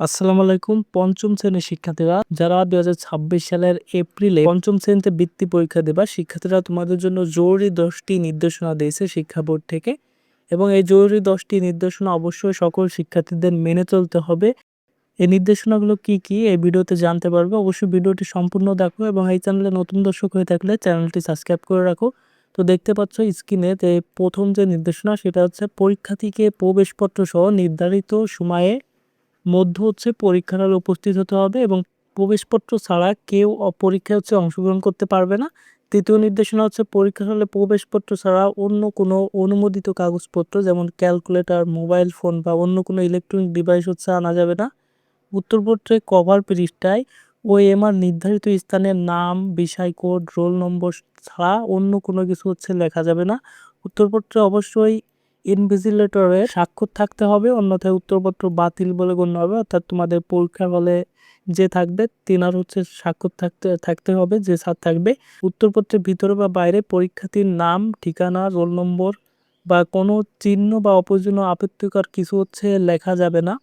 আসসালামু আলাইকুম। পঞ্চম শ্রেণীর শিক্ষার্থীরা যারা ২০২৬ সালের এপ্রিলে পঞ্চম শ্রেণীতে বৃত্তি পরীক্ষা দেবা, শিক্ষার্থীরা তোমাদের জন্য জরুরি ১০টি নির্দেশনা দিয়েছে শিক্ষা বোর্ড থেকে। এবং এই জরুরি ১০টি নির্দেশনা অবশ্যই সকল শিক্ষার্থীদের মেনে চলতে হবে। এই নির্দেশনাগুলো কি কি এই ভিডিওতে জানতে পারবে। অবশ্যই ভিডিওটি সম্পূর্ণ দেখো এবং এই চ্যানেলে নতুন দর্শক হয়ে থাকলে চ্যানেলটি সাবস্ক্রাইব করে রাখো। তো দেখতে পাচ্ছ স্ক্রিনে যে প্রথম যে নির্দেশনা সেটা হচ্ছে পরীক্ষার্থীকে প্রবেশপত্র সহ নির্ধারিত সময়ে পরীক্ষার হলে উপস্থিত হতে হবে এবং প্রবেশপত্র ছাড়া কেউ পরীক্ষায় অংশগ্রহণ করতে পারবে না। তৃতীয় নির্দেশনা হচ্ছে পরীক্ষার হলে প্রবেশপত্র ছাড়া অন্য কোনো অনুমোদিত কাগজপত্র যেমন ক্যালকুলেটর, মোবাইল ফোন বা অন্য কোনো ইলেকট্রনিক ডিভাইস আনা যাবে না। উত্তরপত্রের কভার পৃষ্ঠায় ওএমআর নির্ধারিত স্থানের নাম, বিষয় কোড, রোল নম্বর ছাড়া অন্য কোনো কিছু লেখা যাবে না। উত্তরপত্রে অবশ্যই ইনভিজিলেটরের স্বাক্ষর থাকতে হবে, অন্যথায় উত্তরপত্র বাতিল বলে গণ্য হবে। অর্থাৎ তোমাদের পরীক্ষার হলে যে থাকবে তিনার স্বাক্ষর থাকতে হবে, যে স্যার থাকবে। উত্তরপত্রের ভিতরে বা বাইরে পরীক্ষার্থীর নাম, ঠিকানা, রোল নম্বর বা কোনো চিহ্ন বা অপ্রয়োজনীয় আপত্তিকর কিছু লেখা যাবে না।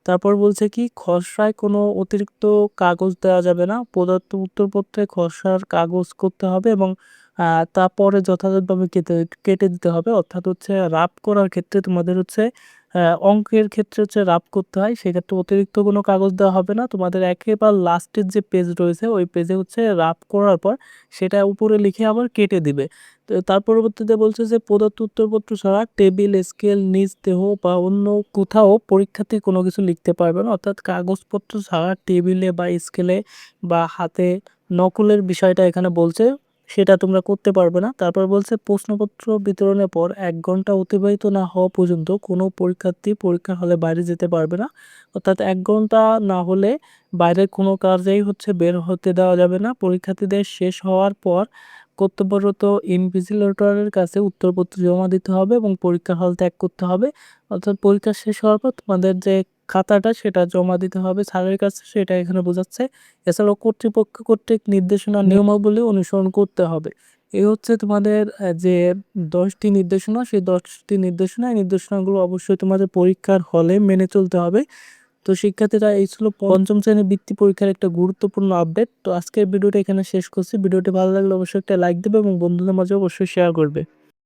তারপর বলছে কি খসড়ায় কোনো অতিরিক্ত কাগজ দেওয়া যাবে না। প্রদত্ত উত্তরপত্রে খসড়ার কাগজ করতে হবে এবং তারপরে যথাযথভাবে কেটে দিতে হবে। অর্থাৎ রাব করার ক্ষেত্রে তোমাদের অঙ্কের ক্ষেত্রে রাব করতে হয়, সেক্ষেত্রে অতিরিক্ত কোনো কাগজ দেওয়া হবে না। তোমাদের একেবারে লাস্টের যে পেজ রয়েছে ওই পেজে রাব করার পর সেটা উপরে লিখে আবার কেটে দিবে। তো তার পরবর্তীতে বলছে যে প্রদত্ত উত্তরপত্র ছাড়া টেবিল, স্কেল, নিজ দেহ বা অন্য কোথাও পরীক্ষার্থী কোনো কিছু লিখতে পারবে না। অর্থাৎ কাগজপত্র ছাড়া টেবিলে বা স্কেলে বা হাতে নকলের বিষয়টা এখানে বলছে, সেটা তোমরা করতে পারবে না। তারপর বলছে প্রশ্নপত্র বিতরণের পর ১ ঘন্টা অতিবাহিত না হওয়া পর্যন্ত কোনো পরীক্ষার্থী পরীক্ষার হলে বাইরে যেতে পারবে না। অর্থাৎ ১ ঘন্টা না হলে বাইরের কোনো কাজেই বের হতে দেওয়া যাবে না। পরীক্ষার্থীদের শেষ হওয়ার পর কর্তব্যরত ইনভিজিলেটরের কাছে উত্তরপত্র জমা দিতে হবে এবং পরীক্ষার হল ত্যাগ করতে হবে। অর্থাৎ পরীক্ষা শেষ হওয়ার পর তোমাদের যে খাতাটা সেটা জমা দিতে হবে স্যারের কাছে, সেটা এখানে বোঝাচ্ছে। এছাড়াও কর্তৃপক্ষ কর্তৃক নির্দেশনা নিয়মাবলী অনুসরণ করতে হবে। এই তোমাদের যে ১০টি নির্দেশনা, সেই ১০টি নির্দেশনা, এই নির্দেশনাগুলো অবশ্যই তোমাদের পরীক্ষার হলে মেনে চলতে হবে। তো শিক্ষার্থীরা, এই ছিল পঞ্চম শ্রেণীর বৃত্তি পরীক্ষার একটা গুরুত্বপূর্ণ আপডেট। তো আজকের ভিডিওটা এখানে শেষ করছি। ভিডিওটি ভালো লাগলে অবশ্যই একটা লাইক দেবে এবং বন্ধুদের মাঝে অবশ্যই শেয়ার করবে।